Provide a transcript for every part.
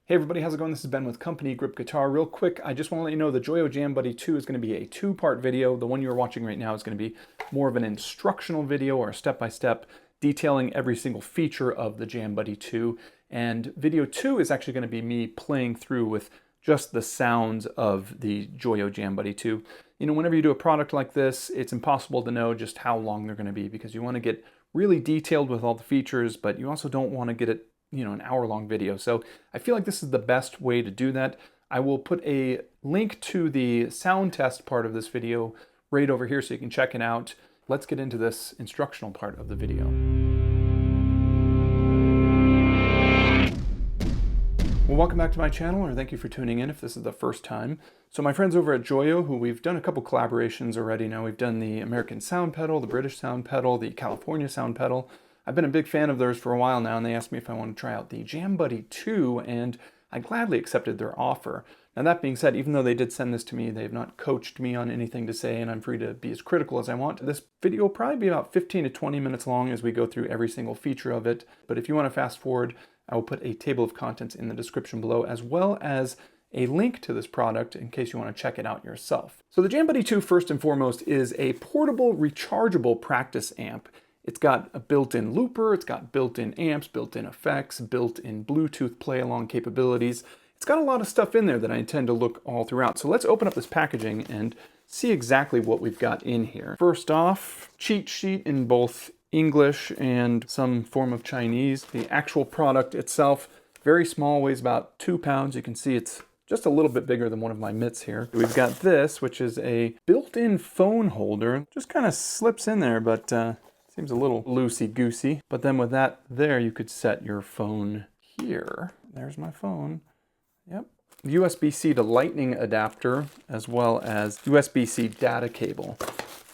Hey everybody, how's it going? This is Ben with Company Grip Guitar. Real quick, I just want to let you know the Joyo Jam Buddy II is going to be a two-part video. The one you're watching right now is going to be more of an instructional video or a step-by-step detailing every single feature of the Jam Buddy II. And video 2 is actually going to be me playing through with just the sounds of the Joyo Jam Buddy II. You know, whenever you do a product like this, it's impossible to know just how long they're going to be because you want to get really detailed with all the features, but you also don't want to get it an hour-long video. So I feel like this is the best way to do that. I will put a link to the sound test part of this video right over here so you can check it out. Let's get into this instructional part of the video. Well, welcome back to my channel, or thank you for tuning in if this is the first time. So my friends over at Joyo, who we've done a couple collaborations already now, we've done the American sound pedal, the British sound pedal, the California sound pedal. I've been a big fan of theirs for a while now, and they asked me if I want to try out the Jam Buddy II, and I gladly accepted their offer. Now that being said, even though they did send this to me, they have not coached me on anything to say, and I'm free to be as critical as I want. This video will probably be about 15 to 20 minutes long as we go through every single feature of it, but if you want to fast forward, I will put a table of contents in the description below, as well as a link to this product in case you want to check it out yourself. So the Jam Buddy II, first and foremost, is a portable, rechargeable practice amp. It's got a built-in looper, it's got built-in amps, built-in effects, built-in Bluetooth play-along capabilities. It's got a lot of stuff in there that I intend to look all throughout. So let's open up this packaging and see exactly what we've got in here. First off, cheat sheet in both English and some form of Chinese. The actual product itself, very small, weighs about 2 pounds. You can see it's just a little bit bigger than one of my mitts here. We've got this, which is a built-in phone holder. Just kind of slips in there, but seems a little loosey-goosey. But then with that there, you could set your phone here. There's my phone. Yep. USB-C to Lightning adapter, as well as USB-C data cable.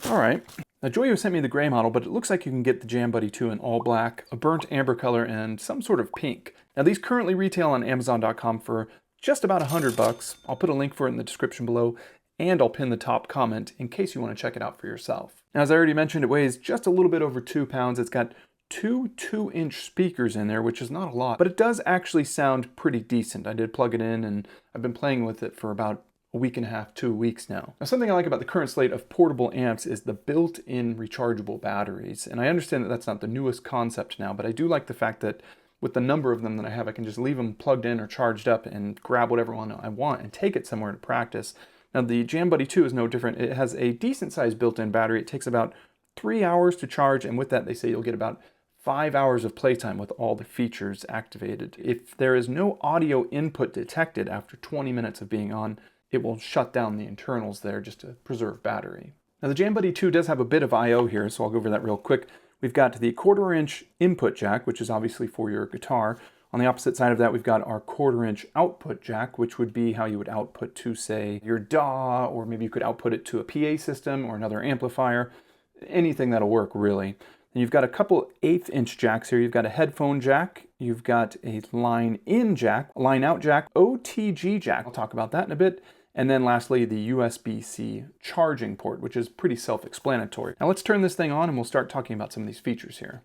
All right. Now Joyo sent me the gray model, but it looks like you can get the Jam Buddy II in all black, a burnt amber color, and some sort of pink. Now these currently retail on Amazon.com for just about $100. I'll put a link for it in the description below, and I'll pin the top comment in case you want to check it out for yourself. Now, as I already mentioned, it weighs just a little bit over 2 pounds. It's got two 2-inch speakers in there, which is not a lot, but it does actually sound pretty decent. I did plug it in, and I've been playing with it for about a week and a half, 2 weeks now. Now, something I like about the current slate of portable amps is the built-in rechargeable batteries. And I understand that that's not the newest concept now, but I do like the fact that with the number of them that I have, I can just leave them plugged in or charged up and grab whatever one I want and take it somewhere to practice. Now the Jam Buddy II is no different. It has a decent sized built-in battery. It takes about 3 hours to charge, and with that they say you'll get about 5 hours of playtime with all the features activated. If there is no audio input detected after 20 minutes of being on, it will shut down the internals there just to preserve battery. Now the Jam Buddy II does have a bit of I/O here, so I'll go over that real quick. We've got the 1/4-inch input jack, which is obviously for your guitar. On the opposite side of that, we've got our 1/4-inch output jack, which would be how you would output to, say, your DAW, or maybe you could output it to a PA system or another amplifier. Anything that'll work, really. And you've got a couple 1/8-inch jacks here. You've got a headphone jack, you've got a line-in jack, a line-out jack, OTG jack. I'll talk about that in a bit. And then lastly, the USB-C charging port, which is pretty self-explanatory. Now let's turn this thing on and we'll start talking about some of these features here.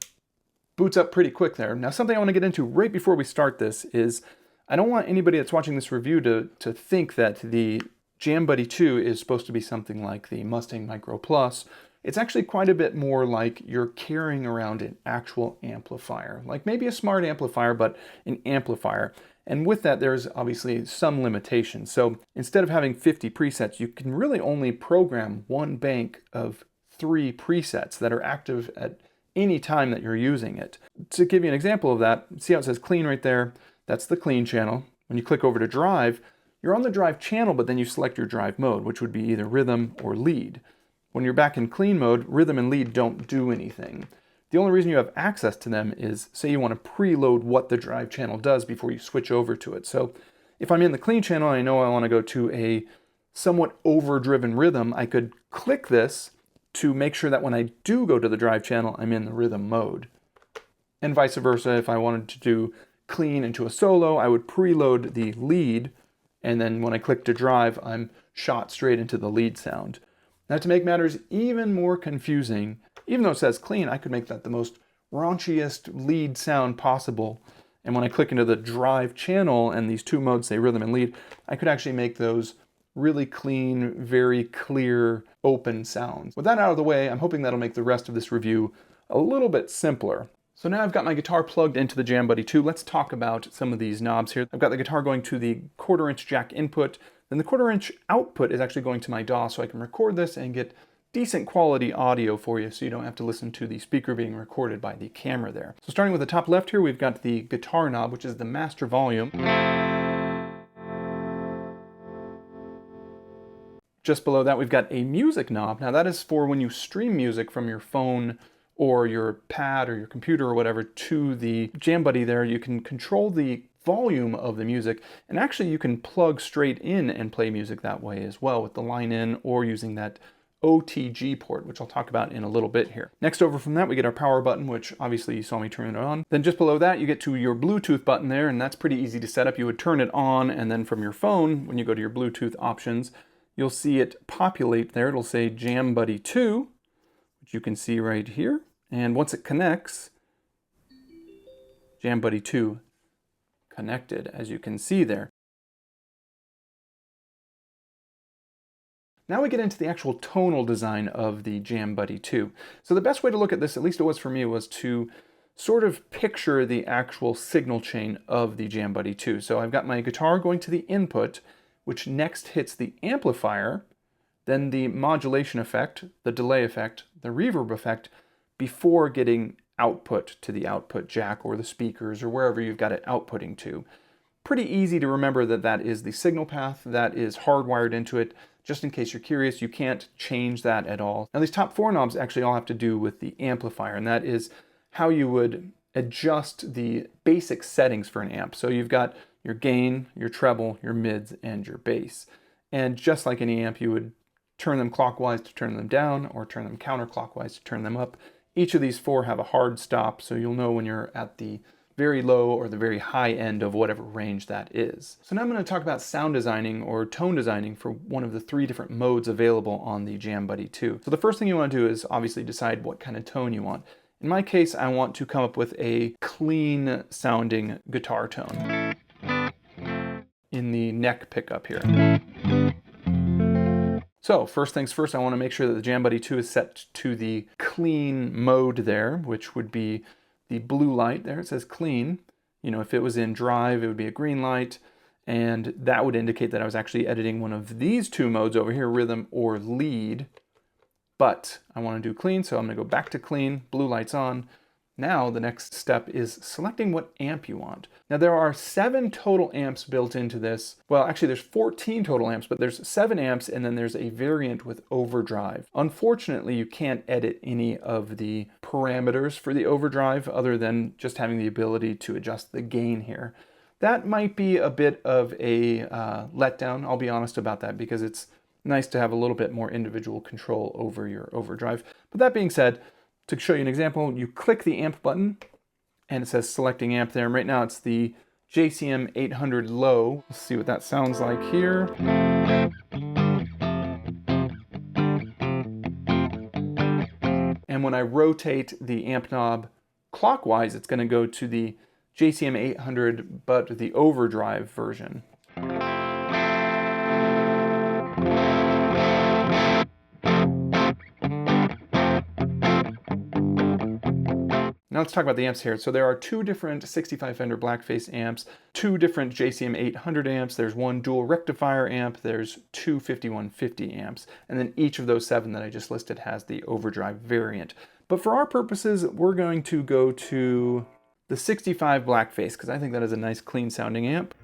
Boots up pretty quick there. Now something I want to get into right before we start this is I don't want anybody that's watching this review to think that the Jam Buddy II is supposed to be something like the Mustang Micro Plus. It's actually quite a bit more like you're carrying around an actual amplifier, like maybe a smart amplifier, but an amplifier. And with that, there's obviously some limitations. So instead of having 50 presets, you can really only program one bank of 3 presets that are active at any time that you're using it. To give you an example of that, see how it says clean right there? That's the clean channel. When you click over to drive, you're on the drive channel, but then you select your drive mode, which would be either rhythm or lead. When you're back in clean mode, rhythm and lead don't do anything. The only reason you have access to them is, say you want to preload what the drive channel does before you switch over to it. So if I'm in the clean channel and I know I want to go to a somewhat overdriven rhythm, I could click this to make sure that when I do go to the drive channel, I'm in the rhythm mode. And vice versa, if I wanted to do clean into a solo, I would preload the lead, and then when I click to drive, I'm shot straight into the lead sound. Now to make matters even more confusing, even though it says clean, I could make that the most raunchiest lead sound possible, And when I click into the drive channel and these two modes say rhythm and lead, I could actually make those really clean, very clear, open sounds. With that out of the way, I'm hoping that'll make the rest of this review a little bit simpler. So now I've got my guitar plugged into the Jam Buddy II. Let's talk about some of these knobs here. I've got the guitar going to the 1/4 inch jack input, then the 1/4 inch output is actually going to my DAW, so I can record this and get decent quality audio for you so you don't have to listen to the speaker being recorded by the camera there. So starting with the top left here, we've got the guitar knob, which is the master volume. Just below that, we've got a music knob. Now that is for when you stream music from your phone or your pad or your computer or whatever to the Jam Buddy there. You can control the volume of the music, and actually you can plug straight in and play music that way as well with the line in or using that OTG port, which I'll talk about in a little bit here. Next over from that, we get our power button, which obviously you saw me turn it on. Then just below that, you get to your Bluetooth button there, and that's pretty easy to set up. You would turn it on, and then from your phone, when you go to your Bluetooth options, you'll see it populate there. It'll say Jam Buddy II, which you can see right here. And once it connects, Jam Buddy II connected, as you can see there. Now we get into the actual tonal design of the Jam Buddy II. So the best way to look at this, at least it was for me, was to sort of picture the actual signal chain of the Jam Buddy II. So I've got my guitar going to the input, which next hits the amplifier, then the modulation effect, the delay effect, the reverb effect, before getting output to the output jack or the speakers or wherever you've got it outputting to. Pretty easy to remember that that is the signal path that is hardwired into it. Just in case you're curious, you can't change that at all. Now these top 4 knobs actually all have to do with the amplifier, and that is how you would adjust the basic settings for an amp. So you've got your gain, your treble, your mids, and your bass. And just like any amp, you would turn them clockwise to turn them down or turn them counterclockwise to turn them up. Each of these 4 have a hard stop, so you'll know when you're at the very low or the very high end of whatever range that is. So now I'm going to talk about sound designing or tone designing for one of the 3 different modes available on the Jam Buddy II. So the first thing you want to do is obviously decide what kind of tone you want. In my case, I want to come up with a clean sounding guitar tone in the neck pickup here. So first things first, I want to make sure that the Jam Buddy II is set to the clean mode there, which would be the blue light there. It says clean. You know, if it was in drive, it would be a green light, and that would indicate that I was actually editing one of these 2 modes over here, rhythm or lead. But I want to do clean, so I'm going to go back to clean, blue light's on. Now the next step is selecting what amp you want. Now there are 7 total amps built into this. Well, actually there's 14 total amps, but there's 7 amps and then there's a variant with overdrive. Unfortunately, you can't edit any of the parameters for the overdrive other than just having the ability to adjust the gain here. That might be a bit of a letdown, I'll be honest about that, because it's nice to have a little bit more individual control over your overdrive. But that being said, to show you an example, you click the amp button and it says selecting amp there. And right now it's the JCM 800 low. Let's see what that sounds like here. And when I rotate the amp knob clockwise, it's going to go to the JCM 800, but the overdrive version. Now let's talk about the amps here. So there are 2 different 65 Fender Blackface amps, 2 different JCM 800 amps, there's 1 dual rectifier amp, there's 2 5150 amps, and then each of those 7 that I just listed has the overdrive variant. But for our purposes, we're going to go to the 65 Blackface, because I think that is a nice clean sounding amp.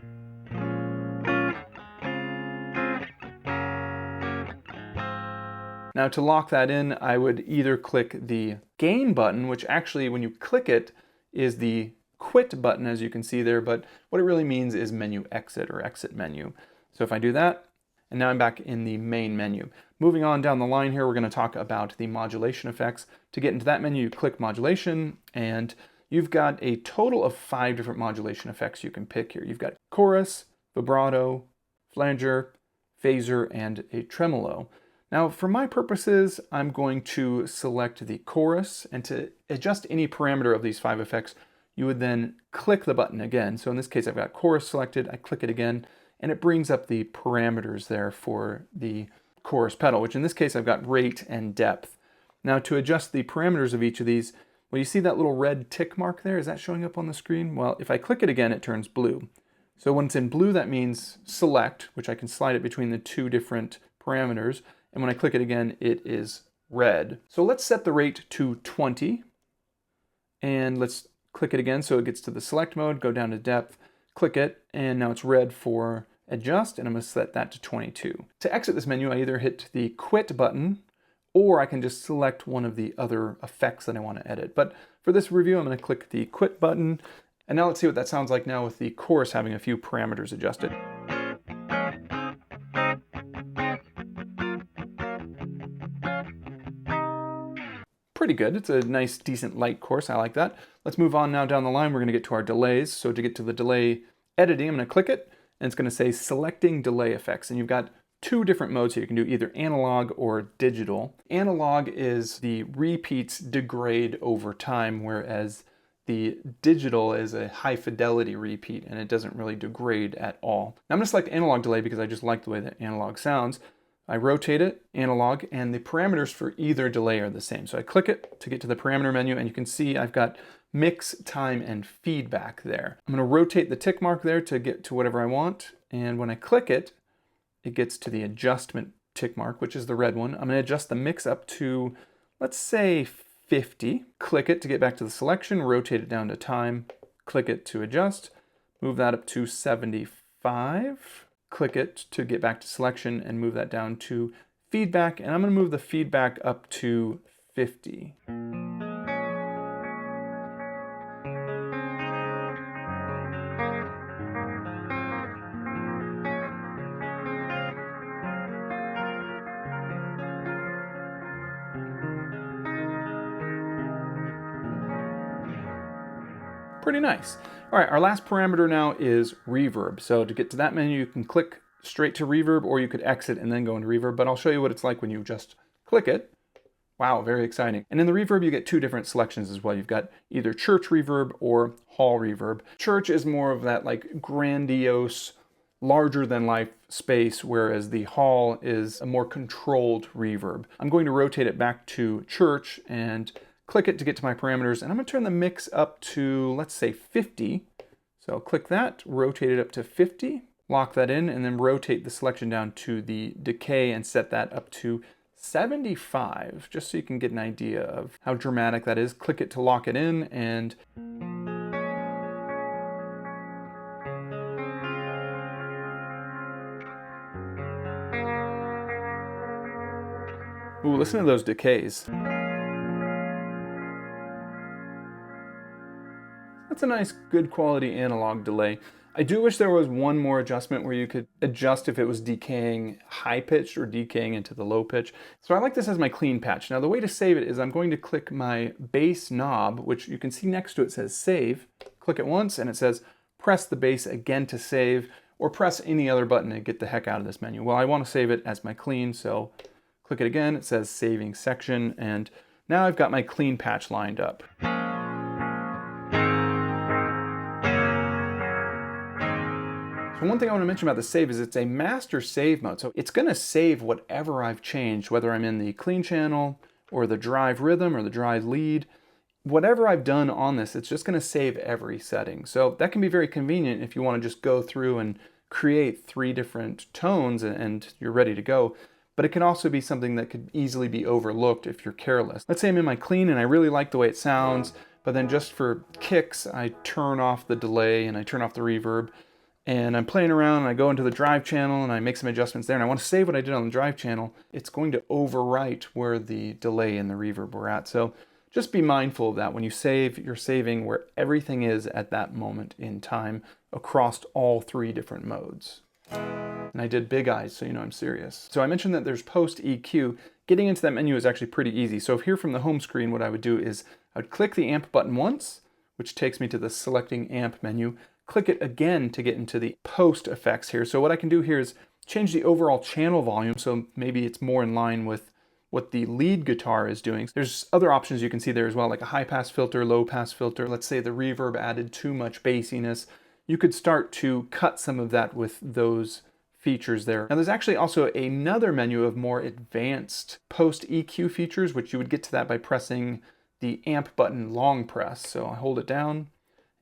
Now to lock that in, I would either click the gain button, which actually when you click it is the quit button, as you can see there, but what it really means is menu exit or exit menu. So if I do that, and now I'm back in the main menu. Moving on down the line here, we're going to talk about the modulation effects. To get into that menu, you click modulation, and you've got a total of 5 different modulation effects you can pick here. You've got chorus, vibrato, flanger, phaser, and a tremolo. Now, for my purposes, I'm going to select the chorus, and to adjust any parameter of these 5 effects, you would then click the button again. So in this case, I've got chorus selected, I click it again, and it brings up the parameters there for the chorus pedal, which in this case, I've got rate and depth. Now to adjust the parameters of each of these, well, you see that little red tick mark there? Is that showing up on the screen? Well, if I click it again, it turns blue. So when it's in blue, that means select, which I can slide it between the two different parameters. And when I click it again, it is red. So let's set the rate to 20. And let's click it again so it gets to the select mode, go down to depth, click it, and now it's red for adjust, and I'm going to set that to 22. To exit this menu, I either hit the quit button, or I can just select one of the other effects that I want to edit. But for this review, I'm going to click the quit button. And now let's see what that sounds like now with the chorus having a few parameters adjusted. Pretty good. It's a nice, decent, light chorus. I like that. Let's move on now down the line. We're going to get to our delays. So to get to the delay editing, I'm going to click it, and it's going to say selecting delay effects. And you've got two different modes here. You can do either analog or digital. Analog is the repeats degrade over time, whereas the digital is a high fidelity repeat and it doesn't really degrade at all. Now I'm going to select analog delay because I just like the way that analog sounds. I rotate it, analog, and the parameters for either delay are the same. So I click it to get to the parameter menu, and you can see I've got mix, time, and feedback there. I'm going to rotate the tick mark there to get to whatever I want, and when I click it, it gets to the adjustment tick mark, which is the red one. I'm going to adjust the mix up to, let's say, 50. Click it to get back to the selection, rotate it down to time, click it to adjust, move that up to 75, click it to get back to selection and move that down to feedback, and I'm going to move the feedback up to 50. Pretty nice. All right, our last parameter now is reverb. So to get to that menu, you can click straight to reverb, or you could exit and then go into reverb, but I'll show you what it's like when you just click it. Wow, very exciting. And in the reverb, you get two different selections as well. You've got either church reverb or hall reverb. Church is more of that like grandiose, larger than life space, whereas the hall is a more controlled reverb. I'm going to rotate it back to church and click it to get to my parameters, and I'm going to turn the mix up to, let's say, 50. So click that, rotate it up to 50, lock that in, and then rotate the selection down to the decay and set that up to 75, just so you can get an idea of how dramatic that is. Click it to lock it in, and ooh, listen to those decays. That's a nice, good quality analog delay. I do wish there was one more adjustment where you could adjust if it was decaying high pitched or decaying into the low pitch. So I like this as my clean patch. Now the way to save it is I'm going to click my bass knob, which you can see next to it says save. Click it once and it says press the bass again to save, or press any other button to get the heck out of this menu. Well, I want to save it as my clean, so click it again. It says saving section, and now I've got my clean patch lined up. So one thing I want to mention about the save is it's a master save mode. So it's going to save whatever I've changed, whether I'm in the clean channel or the drive rhythm or the drive lead. Whatever I've done on this, it's just going to save every setting. So that can be very convenient if you want to just go through and create 3 different tones and you're ready to go. But it can also be something that could easily be overlooked if you're careless. Let's say I'm in my clean and I really like the way it sounds, but then just for kicks, I turn off the delay and I turn off the reverb. And I'm playing around and I go into the drive channel and I make some adjustments there and I want to save what I did on the drive channel. It's going to overwrite where the delay and the reverb were at. So just be mindful of that. When you save, you're saving where everything is at that moment in time across all 3 different modes. And I did big eyes, so you know I'm serious. So I mentioned that there's post EQ. Getting into that menu is actually pretty easy. So here from the home screen, what I would do is I would click the amp button once, which takes me to the selecting amp menu. Click it again to get into the post effects here. So what I can do here is change the overall channel volume, so maybe it's more in line with what the lead guitar is doing. There's other options you can see there as well, like a high pass filter, low pass filter. Let's say the reverb added too much bassiness. You could start to cut some of that with those features there. Now there's actually also another menu of more advanced post EQ features, which you would get to that by pressing the amp button long press. So I hold it down, and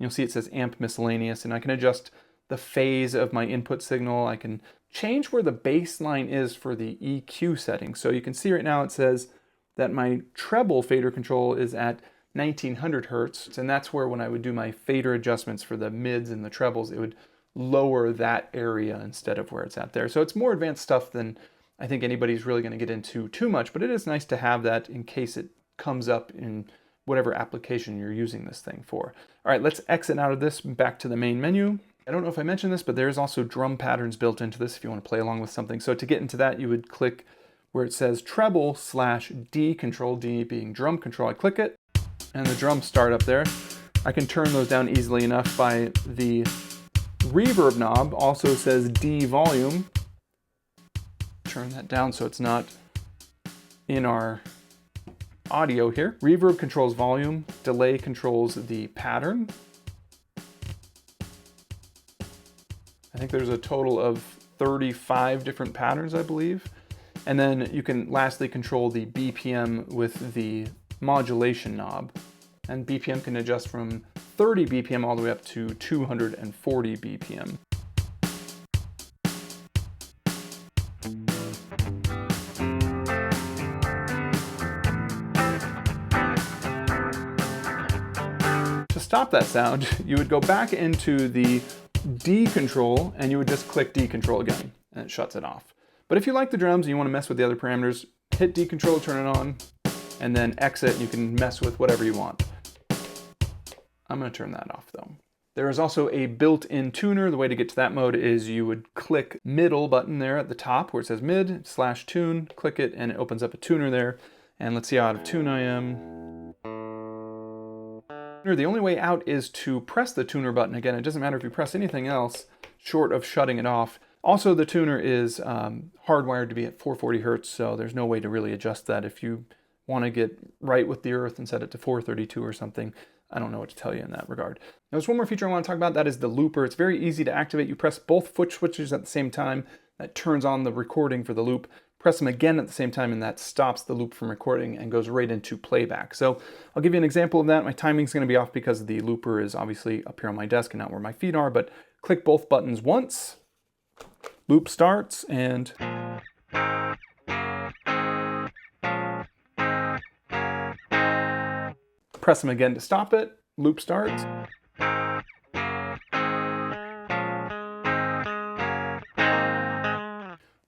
you'll see it says amp miscellaneous, and I can adjust the phase of my input signal. I can change where the bass line is for the EQ setting. So you can see right now it says that my treble fader control is at 1900 Hertz, and that's where when I would do my fader adjustments for the mids and the trebles, it would lower that area instead of where it's at there. So it's more advanced stuff than I think anybody's really going to get into too much, but it is nice to have that in case it comes up in whatever application you're using this thing for. All right, let's exit out of this, back to the main menu. I don't know if I mentioned this, but there's also drum patterns built into this if you want to play along with something. So to get into that, you would click where it says treble/D control, D being drum control. I click it, and the drums start up there. I can turn those down easily enough by the reverb knob. Also says D volume. Turn that down so it's not in our audio here. Reverb controls volume, delay controls the pattern. I think there's a total of 35 different patterns, I believe. And then you can lastly control the BPM with the modulation knob. And BPM can adjust from 30 BPM all the way up to 240 BPM. To stop that sound, you would go back into the D control and you would just click D control again and it shuts it off. But if you like the drums and you want to mess with the other parameters, hit D control, turn it on, and then exit. You can mess with whatever you want. I'm going to turn that off though. There is also a built-in tuner. The way to get to that mode is you would click middle button there at the top where it says mid/tune, click it and it opens up a tuner there. And let's see how out of tune I am. The only way out is to press the tuner button again. It doesn't matter if you press anything else short of shutting it off. Also, the tuner is hardwired to be at 440 Hertz, so there's no way to really adjust that. If you want to get right with the earth and set it to 432 or something, I don't know what to tell you in that regard. Now, there's one more feature I want to talk about. That is the looper. It's very easy to activate. You press both foot switches at the same time. That turns on the recording for the loop. Press them again at the same time and that stops the loop from recording and goes right into playback. So I'll give you an example of that. My timing's going to be off because the looper is obviously up here on my desk and not where my feet are, but click both buttons once, loop starts, and press them again to stop it, loop starts.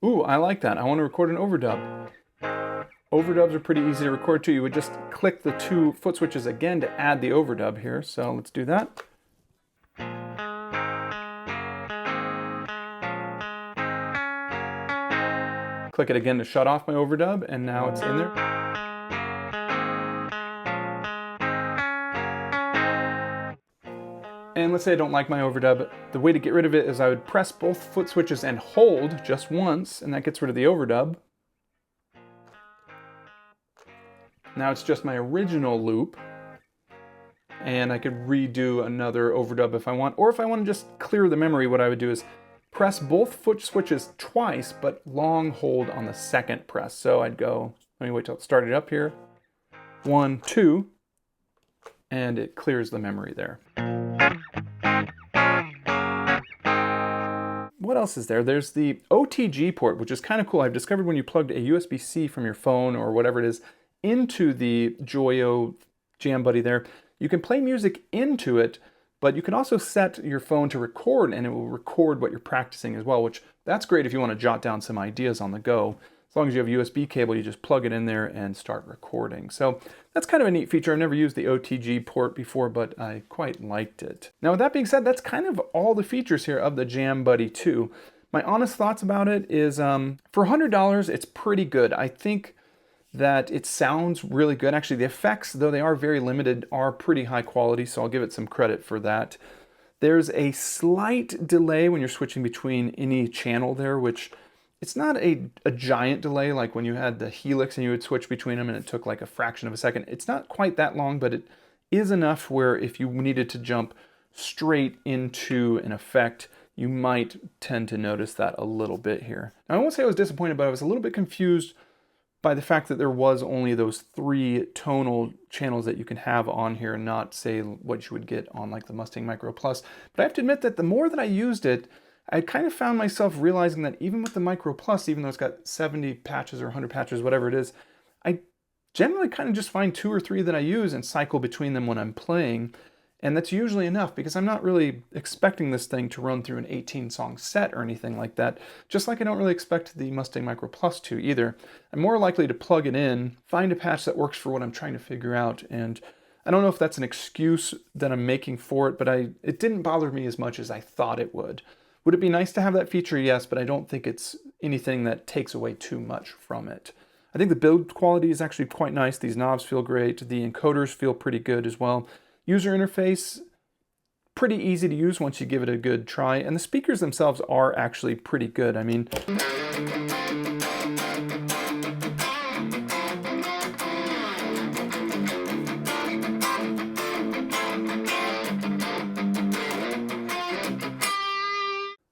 Ooh, I like that. I want to record an overdub. Overdubs are pretty easy to record too. You would just click the two foot switches again to add the overdub here. So let's do that. Click it again to shut off my overdub, and now it's in there. And let's say I don't like my overdub. The way to get rid of it is I would press both foot switches and hold just once, and that gets rid of the overdub. Now it's just my original loop, and I could redo another overdub if I want. Or if I want to just clear the memory, what I would do is press both foot switches twice, but long hold on the second press. So I'd go, let me wait till it started up here. 1, 2, and it clears the memory there. What else is there? There's the OTG port, which is kind of cool. I've discovered when you plugged a USB-C from your phone or whatever it is into the Joyo Jam Buddy there, you can play music into it, but you can also set your phone to record and it will record what you're practicing as well, which that's great if you want to jot down some ideas on the go. As long as you have a USB cable, you just plug it in there and start recording. So that's kind of a neat feature. I've never used the OTG port before, but I quite liked it. Now, with that being said, that's kind of all the features here of the Jam Buddy II. My honest thoughts about it is for $100, it's pretty good. I think that it sounds really good. Actually, the effects, though they are very limited, are pretty high quality, so I'll give it some credit for that. There's a slight delay when you're switching between any channel there, which It's not a giant delay like when you had the Helix and you would switch between them and it took like a fraction of a second. It's not quite that long, but it is enough where if you needed to jump straight into an effect, you might tend to notice that a little bit here. Now, I won't say I was disappointed, but I was a little bit confused by the fact that there was only those 3 tonal channels that you can have on here, not say what you would get on like the Mustang Micro Plus. But I have to admit that the more that I used it, I kind of found myself realizing that even with the Micro Plus, even though it's got 70 patches or 100 patches, whatever it is, I generally kind of just find 2 or 3 that I use and cycle between them when I'm playing. And that's usually enough because I'm not really expecting this thing to run through an 18-song set or anything like that, just like I don't really expect the Mustang Micro Plus to either. I'm more likely to plug it in, find a patch that works for what I'm trying to figure out, and I don't know if that's an excuse that I'm making for it, but it didn't bother me as much as I thought it would. Would it be nice to have that feature? Yes, but I don't think it's anything that takes away too much from it. I think the build quality is actually quite nice. These knobs feel great. The encoders feel pretty good as well. User interface, pretty easy to use once you give it a good try. And the speakers themselves are actually pretty good. I mean,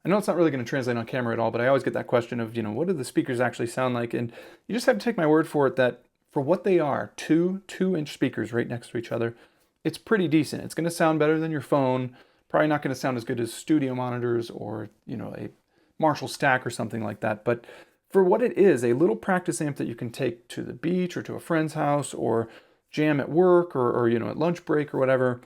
I know it's not really going to translate on camera at all, but I always get that question of, you know, what do the speakers actually sound like? And you just have to take my word for it that for what they are, 2-inch speakers right next to each other, it's pretty decent. It's going to sound better than your phone. Probably not going to sound as good as studio monitors or, you know, a Marshall stack or something like that. But for what it is, a little practice amp that you can take to the beach or to a friend's house or jam at work or you know, at lunch break or whatever,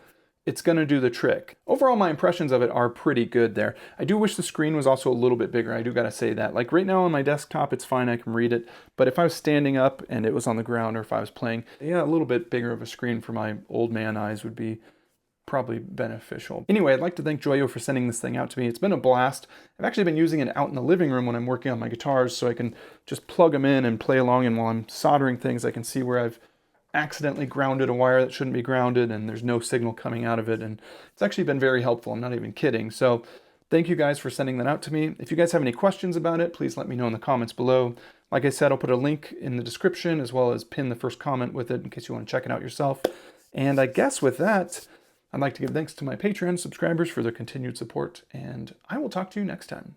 it's going to do the trick. Overall, my impressions of it are pretty good there. I do wish the screen was also a little bit bigger. I do got to say that. Like right now on my desktop, it's fine. I can read it. But if I was standing up and it was on the ground or if I was playing, yeah, a little bit bigger of a screen for my old man eyes would be probably beneficial. Anyway, I'd like to thank Joyo for sending this thing out to me. It's been a blast. I've actually been using it out in the living room when I'm working on my guitars so I can just plug them in and play along, and while I'm soldering things, I can see where I've accidentally grounded a wire that shouldn't be grounded and there's no signal coming out of it, and it's actually been very helpful. I'm not even kidding. So thank you guys for sending that out to me. If you guys have any questions about it, please let me know in the comments below. Like I said, I'll put a link in the description as well as pin the first comment with it in case you want to check it out yourself. And I guess with that, I'd like to give thanks to my Patreon subscribers for their continued support, and I will talk to you next time.